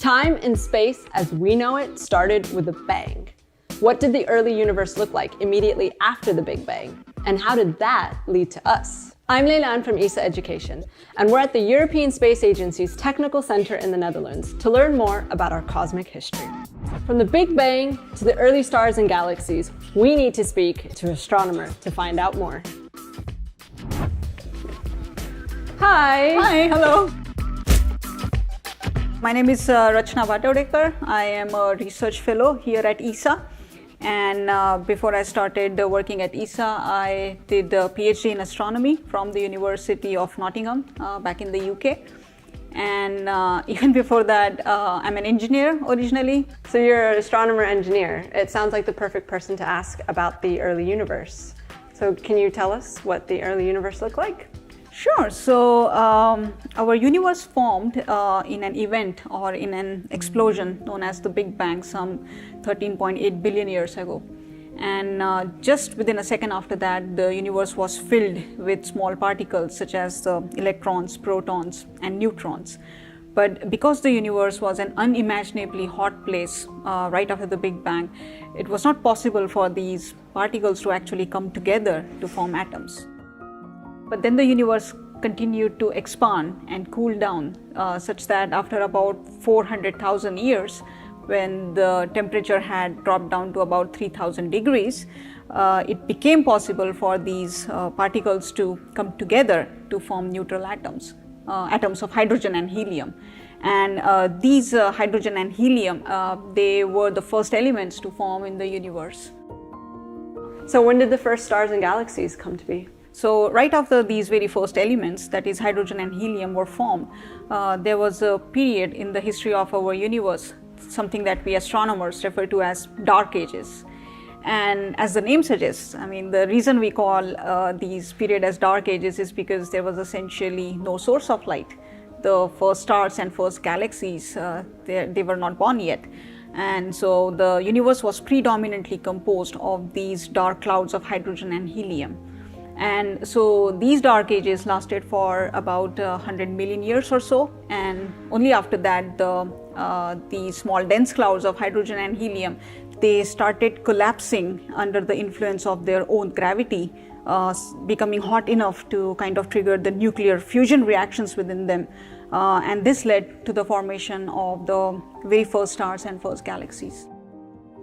Time and space as we know it started with a bang. What did the early universe look like immediately after the Big Bang? And how did that lead to us? I'm Leylaan from ESA Education, and we're at the European Space Agency's Technical Center in the Netherlands to learn more about our cosmic history. From the Big Bang to the early stars and galaxies, we need to speak to an astronomer to find out more. Hi. Hi, hello. My name is Rachana Bhatawdekar. I am a research fellow here at ESA. And before I started working at ESA, I did a PhD in astronomy from the University of Nottingham back in the UK. And even before that, I'm an engineer originally. So you're an astronomer engineer. It sounds like the perfect person to ask about the early universe. So can you tell us what the early universe looked like? Sure. So our universe formed in an event or in an explosion known as the Big Bang some 13.8 billion years ago. And just within a second after that, the universe was filled with small particles such as electrons, protons, and neutrons. But because the universe was an unimaginably hot place right after the Big Bang, it was not possible for these particles to actually come together to form atoms. But then the universe continued to expand and cool down such that after about 400,000 years, when the temperature had dropped down to about 3,000 degrees, it became possible for these particles to come together to form neutral atoms, atoms of hydrogen and helium. And these hydrogen and helium, they were the first elements to form in the universe. So when did the first stars and galaxies come to be? So right after these very first elements, that is hydrogen and helium, were formed, there was a period in the history of our universe, something that we astronomers refer to as dark ages. And as the name suggests, I mean, the reason we call these period as dark ages is because there was essentially no source of light. The first stars and first galaxies, they were not born yet. And so the universe was predominantly composed of these dark clouds of hydrogen and helium. And so these dark ages lasted for about 100 million years or so, and only after that the small dense clouds of hydrogen and helium, they started collapsing under the influence of their own gravity, becoming hot enough to kind of trigger the nuclear fusion reactions within them, and this led to the formation of the very first stars and first galaxies.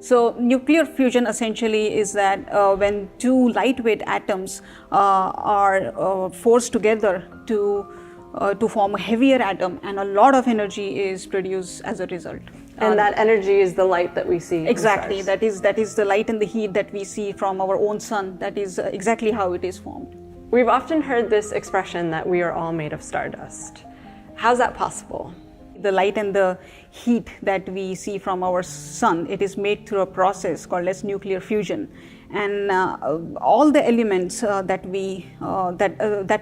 So nuclear fusion essentially is that when two lightweight atoms are forced together to form a heavier atom, and a lot of energy is produced as a result. And that energy is the light that we see. Exactly, that is the light and the heat that we see from our own sun. That is exactly how it is formed. We've often heard this expression that we are all made of stardust. How's that possible? The light and the heat that we see from our sun, it is made through a process called as nuclear fusion. And all the elements that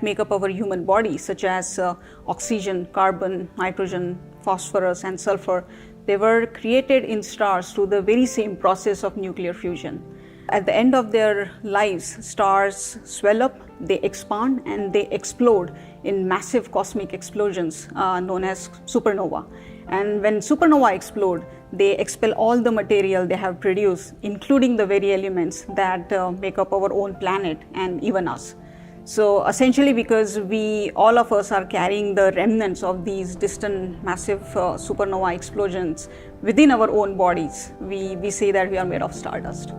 make up our human body, such as oxygen, carbon, nitrogen, phosphorus, and sulfur, they were created in stars through the very same process of nuclear fusion. At the end of their lives, stars swell up, they expand, and they explode in massive cosmic explosions known as supernova. And when supernova explode, they expel all the material they have produced, including the very elements that make up our own planet and even us. So essentially, because all of us are carrying the remnants of these distant massive supernova explosions within our own bodies, we say that we are made of stardust.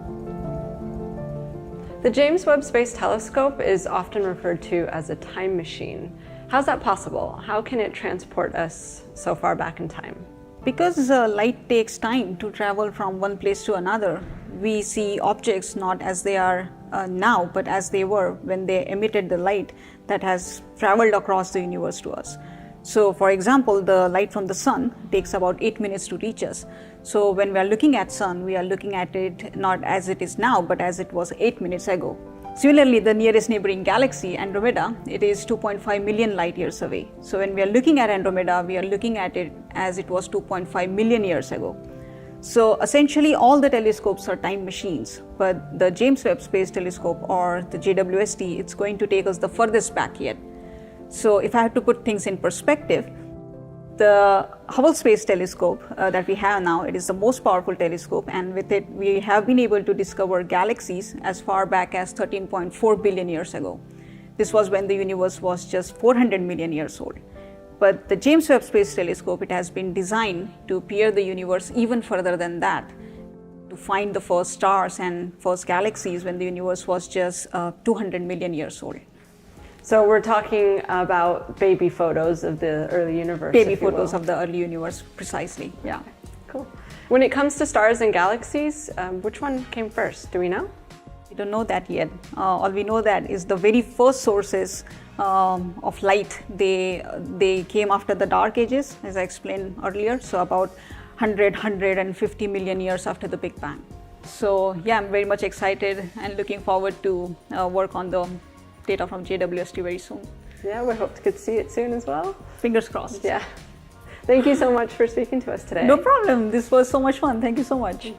The James Webb Space Telescope is often referred to as a time machine. How's that possible? How can it transport us so far back in time? Because light takes time to travel from one place to another, we see objects not as they are now, but as they were when they emitted the light that has traveled across the universe to us. So for example, the light from the sun takes about 8 minutes to reach us. So when we are looking at sun, we are looking at it not as it is now, but as it was 8 minutes ago. Similarly, the nearest neighboring galaxy, Andromeda, it is 2.5 million light years away. So when we are looking at Andromeda, we are looking at it as it was 2.5 million years ago. So essentially all the telescopes are time machines, but the James Webb Space Telescope, or the JWST, it's going to take us the furthest back yet. So if I have to put things in perspective, The Hubble Space Telescope that we have now, it is the most powerful telescope, and with it we have been able to discover galaxies as far back as 13.4 billion years ago. This was when the universe was just 400 million years old. But the James Webb Space Telescope, it has been designed to peer the universe even further than that, to find the first stars and first galaxies when the universe was just 200 million years old. So we're talking about baby photos of the early universe. Baby photos of the early universe, precisely, yeah. Cool. When it comes to stars and galaxies, which one came first? Do we know? We don't know that yet. All we know that is the very first sources of light, they came after the dark ages, as I explained earlier, so about 150 million years after the Big Bang. So yeah, I'm very much excited and looking forward to work on the data from JWST very soon. Yeah, we hope to get to see it soon as well. Fingers crossed. Yeah. Thank you so much for speaking to us today. No problem. This was so much fun. Thank you so much.